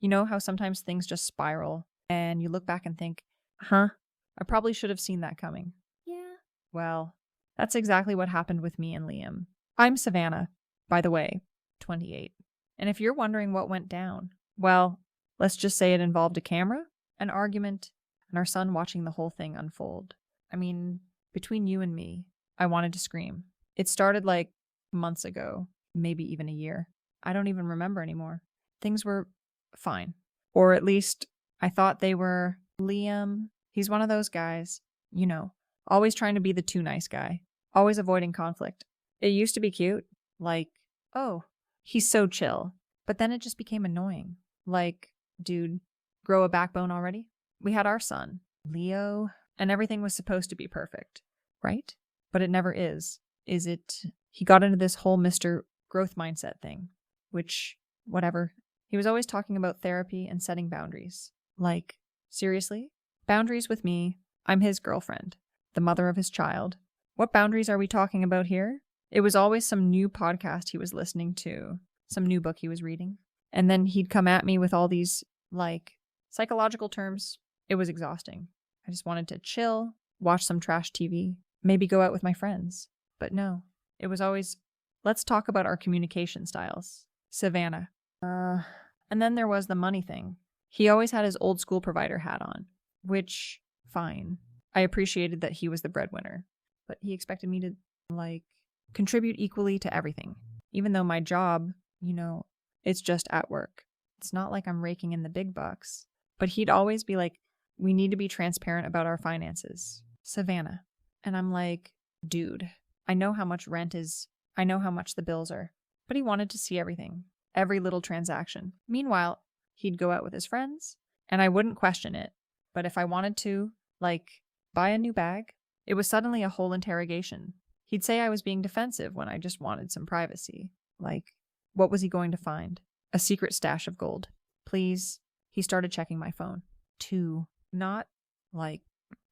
You know how sometimes things just spiral and you look back and think, huh, I probably should have seen that coming. Yeah. Well, that's exactly what happened with me and Liam. I'm Savannah, by the way, 28. And if you're wondering what went down, well, let's just say it involved a camera, an argument, and our son watching the whole thing unfold. I mean, between you and me, I wanted to scream. It started like months ago, maybe even a year. I don't even remember anymore. Things were fine. Or at least I thought they were. Liam, he's one of those guys, you know, always trying to be the too nice guy, always avoiding conflict. It used to be cute, like, oh, he's so chill. But then it just became annoying. Like, dude, grow a backbone already? We had our son, Leo, and everything was supposed to be perfect, right? But it never is. Is it? He got into this whole Mr. Growth mindset thing, which, whatever. He was always talking about therapy and setting boundaries. Like, seriously? Boundaries with me. I'm his girlfriend, the mother of his child. What boundaries are we talking about here? It was always some new podcast he was listening to, some new book he was reading. And then he'd come at me with all these, like, psychological terms. It was exhausting. I just wanted to chill, watch some trash TV, maybe go out with my friends. But no, it was always, let's talk about our communication styles. Savannah. And then there was the money thing. He always had his old school provider hat on, which, fine. I appreciated that he was the breadwinner, but he expected me to, like, contribute equally to everything. Even though my job, it's just at work. It's not like I'm raking in the big bucks. But he'd always be like, we need to be transparent about our finances. Savannah. And I'm like, dude, I know how much rent is. I know how much the bills are. But he wanted to see everything. Every little transaction. Meanwhile, he'd go out with his friends, and I wouldn't question it. But if I wanted to, like, buy a new bag, it was suddenly a whole interrogation. He'd say I was being defensive when I just wanted some privacy. Like, what was he going to find? A secret stash of gold. Please. He started checking my phone. Too. Not, like,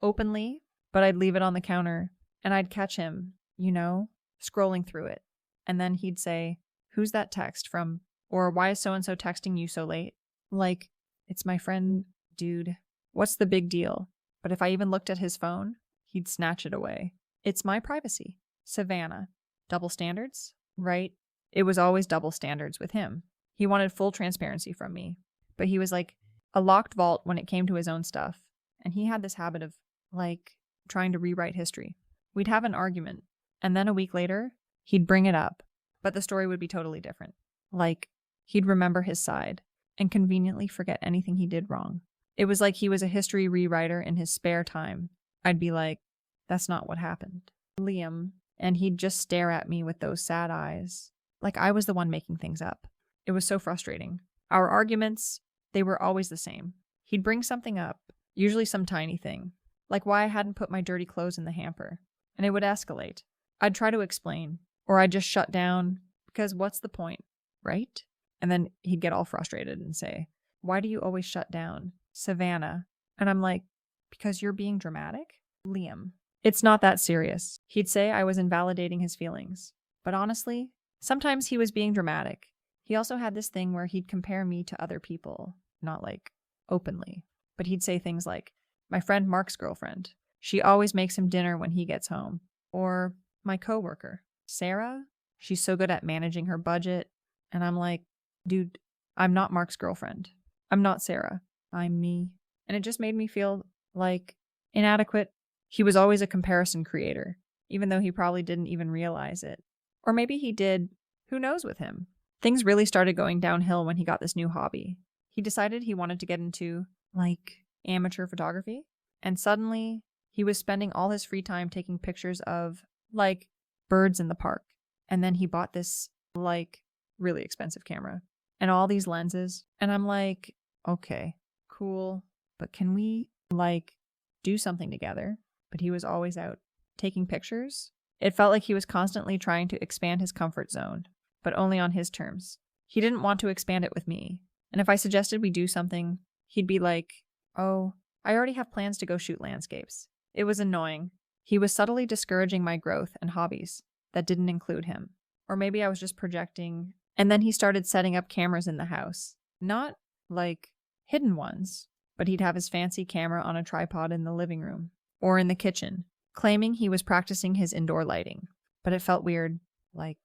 openly, but I'd leave it on the counter, and I'd catch him, scrolling through it. And then he'd say, who's that text from? Or why is so-and-so texting you so late? Like, it's my friend, dude. What's the big deal? But if I even looked at his phone, he'd snatch it away. It's my privacy. Savannah. Double standards? Right? It was always double standards with him. He wanted full transparency from me. But he was like a locked vault when it came to his own stuff. And he had this habit of, like, trying to rewrite history. We'd have an argument, and then a week later, he'd bring it up. But the story would be totally different. Like, he'd remember his side and conveniently forget anything he did wrong. It was like he was a history rewriter in his spare time. I'd be like, that's not what happened. Liam, and he'd just stare at me with those sad eyes. Like I was the one making things up. It was so frustrating. Our arguments, they were always the same. He'd bring something up, usually some tiny thing, like why I hadn't put my dirty clothes in the hamper, and it would escalate. I'd try to explain, or I'd just shut down, because what's the point, right? And then he'd get all frustrated and say, why do you always shut down? Savannah. And I'm like, because you're being dramatic? Liam. It's not that serious. He'd say I was invalidating his feelings. But honestly, sometimes he was being dramatic. He also had this thing where he'd compare me to other people, not like openly, but he'd say things like, my friend Mark's girlfriend, she always makes him dinner when he gets home. Or my coworker, Sarah, she's so good at managing her budget. And I'm like, dude, I'm not Mark's girlfriend. I'm not Sarah. I'm me. And it just made me feel like inadequate. He was always a comparison creator, even though he probably didn't even realize it. Or maybe he did. Who knows with him? Things really started going downhill when he got this new hobby. He decided he wanted to get into, like, amateur photography. And suddenly, he was spending all his free time taking pictures of, like, birds in the park. And then he bought this, like, really expensive camera. And all these lenses. And I'm like, okay, cool. But can we, like, do something together? But he was always out taking pictures. It felt like he was constantly trying to expand his comfort zone, but only on his terms. He didn't want to expand it with me. And if I suggested we do something, he'd be like, oh, I already have plans to go shoot landscapes. It was annoying. He was subtly discouraging my growth and hobbies that didn't include him. Or maybe I was just projecting. And then he started setting up cameras in the house. Not like hidden ones, but he'd have his fancy camera on a tripod in the living room or in the kitchen, claiming he was practicing his indoor lighting. But it felt weird. Like,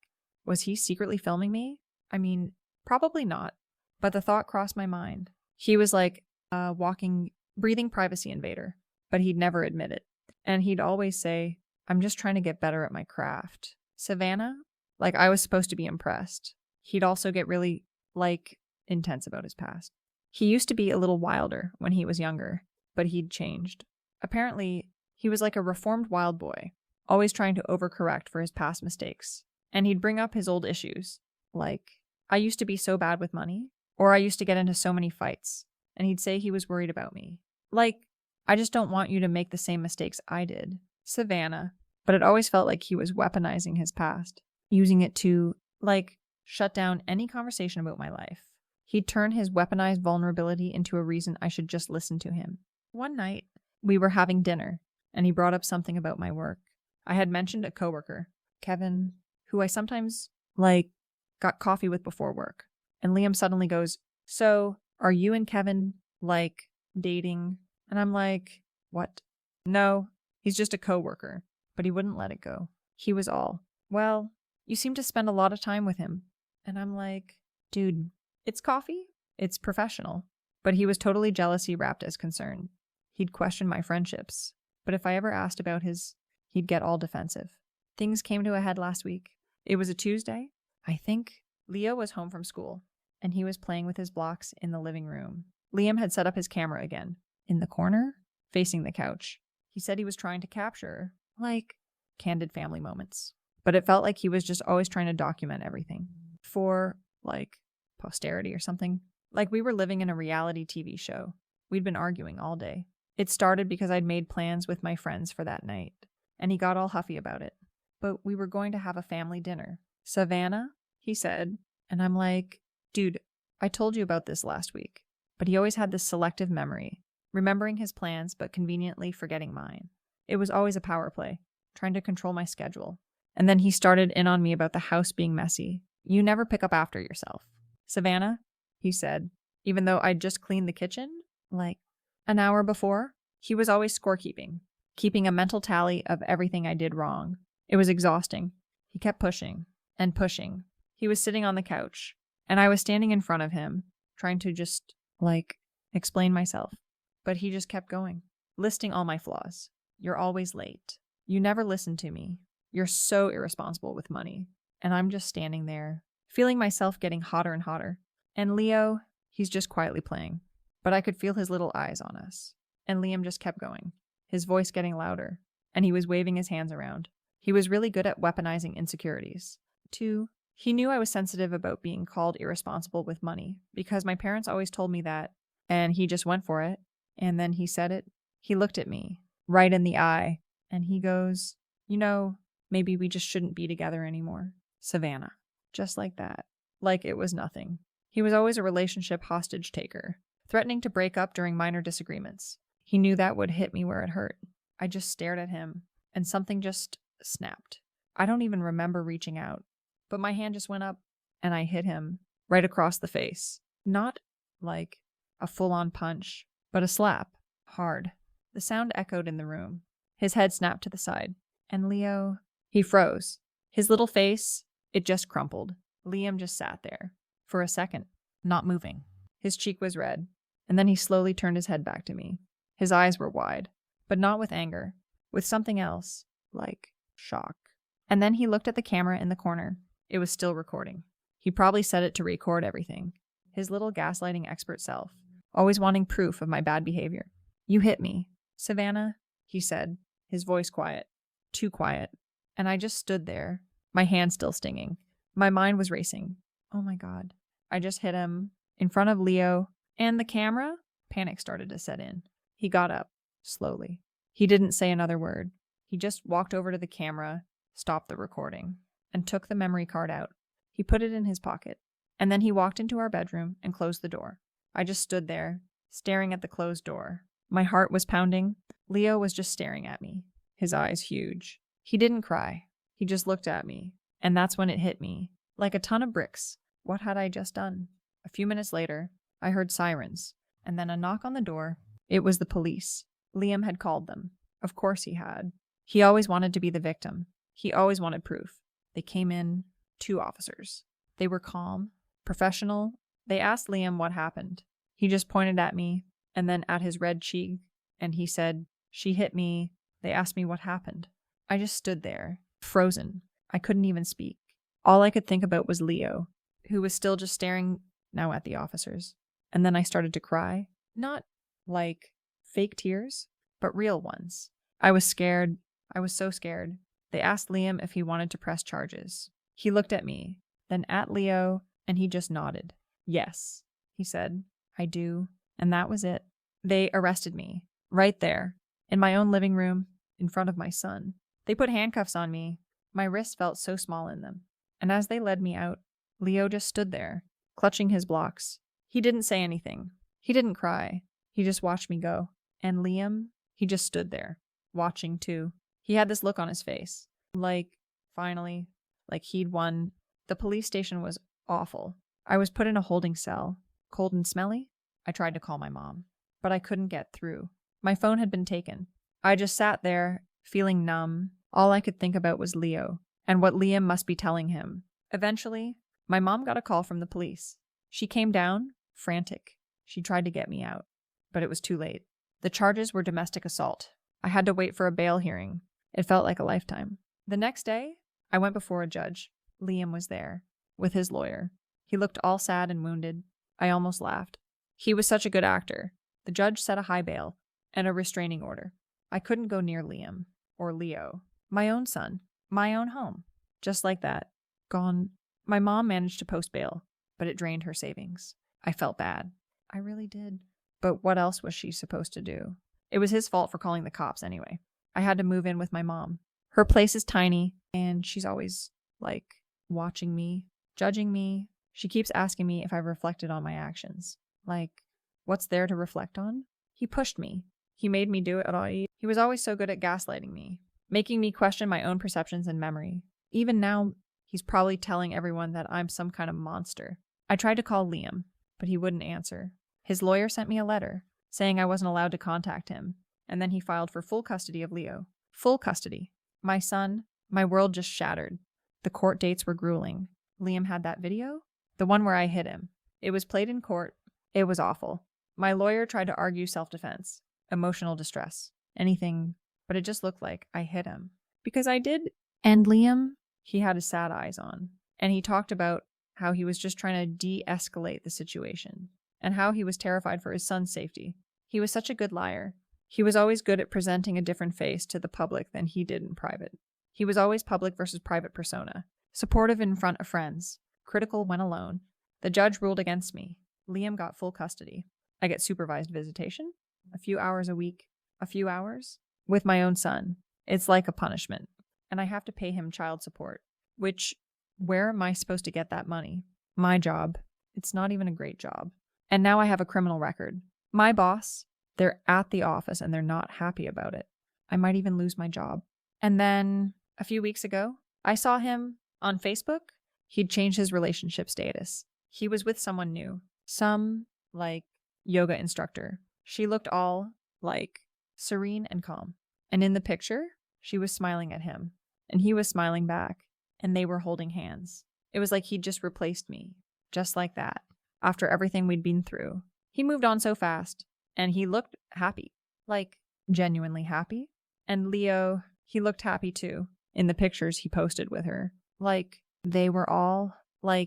was he secretly filming me? I mean, probably not, but the thought crossed my mind. He was like a breathing privacy invader, but he'd never admit it. And he'd always say, I'm just trying to get better at my craft. Savannah? Like I was supposed to be impressed. He'd also get really, intense about his past. He used to be a little wilder when he was younger, but he'd changed. Apparently, he was like a reformed wild boy, always trying to overcorrect for his past mistakes. And he'd bring up his old issues, like, I used to be so bad with money, or I used to get into so many fights. And he'd say he was worried about me. Like, I just don't want you to make the same mistakes I did. Savannah. But it always felt like he was weaponizing his past, using it to, shut down any conversation about my life. He'd turn his weaponized vulnerability into a reason I should just listen to him. One night, we were having dinner, and he brought up something about my work. I had mentioned a coworker, Kevin, who I sometimes, got coffee with before work. And Liam suddenly goes, so, are you and Kevin, dating? And I'm like, what? No, he's just a coworker. But he wouldn't let it go. He was all, well, you seem to spend a lot of time with him. And I'm like, dude, it's coffee. It's professional. But he was totally jealousy wrapped as concern. He'd question my friendships. But if I ever asked about his, he'd get all defensive. Things came to a head last week. It was a Tuesday. I think Leo was home from school, and he was playing with his blocks in the living room. Liam had set up his camera again, in the corner, facing the couch. He said he was trying to capture, candid family moments. But it felt like he was just always trying to document everything. For, posterity or something. Like we were living in a reality TV show. We'd been arguing all day. It started because I'd made plans with my friends for that night, and he got all huffy about it. But we were going to have a family dinner. Savannah, he said, and I'm like, dude, I told you about this last week. But he always had this selective memory, remembering his plans but conveniently forgetting mine. It was always a power play, trying to control my schedule. And then he started in on me about the house being messy. You never pick up after yourself. Savannah, he said, even though I'd just cleaned the kitchen, an hour before, he was always scorekeeping, keeping a mental tally of everything I did wrong. It was exhausting. He kept pushing and pushing. He was sitting on the couch, and I was standing in front of him, trying to just, explain myself. But he just kept going, listing all my flaws. You're always late. You never listen to me. You're so irresponsible with money. And I'm just standing there, feeling myself getting hotter and hotter. And Leo, he's just quietly playing. But I could feel his little eyes on us. And Liam just kept going, his voice getting louder. And he was waving his hands around. He was really good at weaponizing insecurities. 2, he knew I was sensitive about being called irresponsible with money, because my parents always told me that, and he just went for it. And then he said it. He looked at me, right in the eye, and he goes, maybe we just shouldn't be together anymore. Savannah. Just like that. Like it was nothing. He was always a relationship hostage taker, threatening to break up during minor disagreements. He knew that would hit me where it hurt. I just stared at him, and something just snapped. I don't even remember reaching out, but my hand just went up, and I hit him right across the face. Not like a full-on punch, but a slap. Hard. The sound echoed in the room. His head snapped to the side. And Leo, he froze. His little face, it just crumpled. Liam just sat there. For a second, not moving. His cheek was red. And then he slowly turned his head back to me. His eyes were wide, but not with anger. With something else, like shock. And then he looked at the camera in the corner. It was still recording. He probably set it to record everything. His little gaslighting expert self, always wanting proof of my bad behavior. You hit me. Savannah, he said, his voice quiet. Too quiet. And I just stood there, my hand still stinging. My mind was racing. Oh my God. I just hit him in front of Leo and the camera. Panic started to set in. He got up, slowly. He didn't say another word. He just walked over to the camera, stopped the recording, and took the memory card out. He put it in his pocket. And then he walked into our bedroom and closed the door. I just stood there, staring at the closed door. My heart was pounding. Leo was just staring at me, his eyes huge. He didn't cry. He just looked at me. And that's when it hit me. Like a ton of bricks. What had I just done? A few minutes later, I heard sirens, and then a knock on the door. It was the police. Liam had called them. Of course he had. He always wanted to be the victim. He always wanted proof. They came in, 2 officers. They were calm, professional. They asked Liam what happened. He just pointed at me and then at his red cheek, and he said, "She hit me." They asked me what happened. I just stood there, frozen. I couldn't even speak. All I could think about was Leo, who was still just staring now at the officers. And then I started to cry. Not like fake tears, but real ones. I was scared. I was so scared. They asked Liam if he wanted to press charges. He looked at me, then at Leo, and he just nodded. "Yes," he said, "I do." And that was it. They arrested me, right there, in my own living room, in front of my son. They put handcuffs on me. My wrists felt so small in them. And as they led me out, Leo just stood there, clutching his blocks. He didn't say anything. He didn't cry. He just watched me go. And Liam, he just stood there, watching too. He had this look on his face, like, finally, like he'd won. The police station was awful. I was put in a holding cell, cold and smelly. I tried to call my mom, but I couldn't get through. My phone had been taken. I just sat there, feeling numb. All I could think about was Leo, and what Liam must be telling him. Eventually, my mom got a call from the police. She came down, frantic. She tried to get me out, but it was too late. The charges were domestic assault. I had to wait for a bail hearing. It felt like a lifetime. The next day, I went before a judge. Liam was there, with his lawyer. He looked all sad and wounded. I almost laughed. He was such a good actor. The judge set a high bail and a restraining order. I couldn't go near Liam or Leo, my own son, my own home. Just like that. Gone. My mom managed to post bail, but it drained her savings. I felt bad. I really did. But what else was she supposed to do? It was his fault for calling the cops anyway. I had to move in with my mom. Her place is tiny, and she's always, watching me, judging me. She keeps asking me if I've reflected on my actions. What's there to reflect on? He pushed me. He made me do it all. He was always so good at gaslighting me, making me question my own perceptions and memory. Even now, he's probably telling everyone that I'm some kind of monster. I tried to call Liam, but he wouldn't answer. His lawyer sent me a letter saying I wasn't allowed to contact him, and then he filed for full custody of Leo. Full custody. My son, my world just shattered. The court dates were grueling. Liam had that video, the one where I hit him. It was played in court. It was awful. My lawyer tried to argue self-defense, emotional distress, anything, but it just looked like I hit him. Because I did. And Liam, he had his sad eyes on, and he talked about how he was just trying to de-escalate the situation, and how he was terrified for his son's safety. He was such a good liar. He was always good at presenting a different face to the public than he did in private. He was always public versus private persona, supportive in front of friends, critical when alone. The judge ruled against me. Liam got full custody. I get supervised visitation, a few hours a week, a few hours, with my own son. It's like a punishment. And I have to pay him child support, which, where am I supposed to get that money? My job. It's not even a great job. And now I have a criminal record. My boss, they're at the office and they're not happy about it. I might even lose my job. And then a few weeks ago, I saw him on Facebook. He'd changed his relationship status. He was with someone new. Some, yoga instructor. She looked all, serene and calm. And in the picture, she was smiling at him. And he was smiling back. And they were holding hands. It was like he'd just replaced me. Just like that. After everything we'd been through. He moved on so fast. And he looked happy. Genuinely happy. And Leo, he looked happy too. In the pictures he posted with her. They were all, a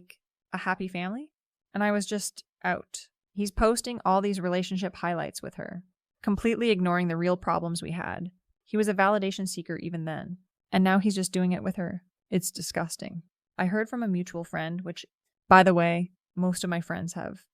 happy family. And I was just out. He's posting all these relationship highlights with her. Completely ignoring the real problems we had. He was a validation seeker even then. And now he's just doing it with her. It's disgusting. I heard from a mutual friend, which, by the way, most of my friends have,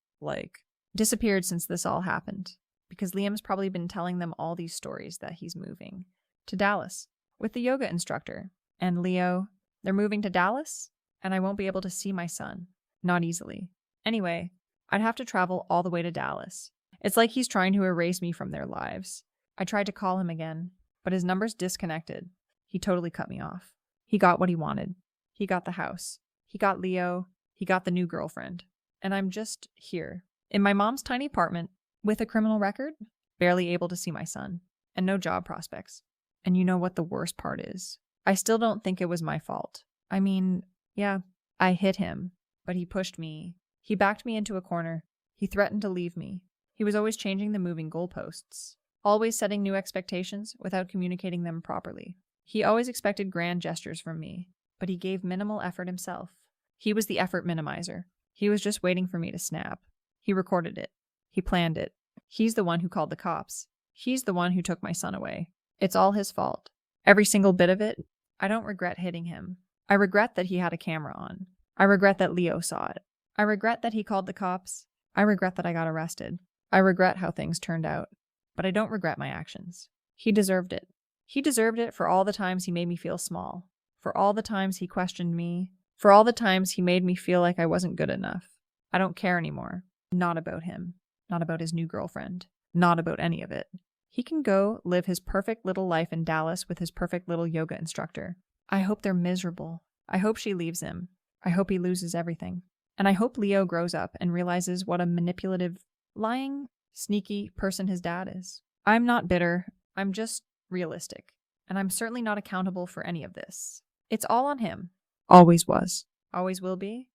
disappeared since this all happened. Because Liam's probably been telling them all these stories that he's moving to Dallas with the yoga instructor. And Leo, they're moving to Dallas, and I won't be able to see my son. Not easily. Anyway, I'd have to travel all the way to Dallas. It's like he's trying to erase me from their lives. I tried to call him again, but his number's disconnected. He totally cut me off. He got what he wanted. He got the house. He got Leo. He got the new girlfriend. And I'm just here, In my mom's tiny apartment, with a criminal record, barely able to see my son, and no job prospects. And you know what the worst part is? I still don't think it was my fault. I mean, yeah, I hit him, but he pushed me. He backed me into a corner. He threatened to leave me. He was always changing the moving goalposts, always setting new expectations without communicating them properly. He always expected grand gestures from me, but he gave minimal effort himself. He was the effort minimizer. He was just waiting for me to snap. He recorded it. He planned it. He's the one who called the cops. He's the one who took my son away. It's all his fault. Every single bit of it. I don't regret hitting him. I regret that he had a camera on. I regret that Leo saw it. I regret that he called the cops. I regret that I got arrested. I regret how things turned out. But I don't regret my actions. He deserved it. He deserved it for all the times he made me feel small, for all the times he questioned me, for all the times he made me feel like I wasn't good enough. I don't care anymore. Not about him. Not about his new girlfriend. Not about any of it. He can go live his perfect little life in Dallas with his perfect little yoga instructor. I hope they're miserable. I hope she leaves him. I hope he loses everything. And I hope Leo grows up and realizes what a manipulative, lying, sneaky person his dad is. I'm not bitter. I'm just realistic. And I'm certainly not accountable for any of this. It's all on him. Always was. Always will be.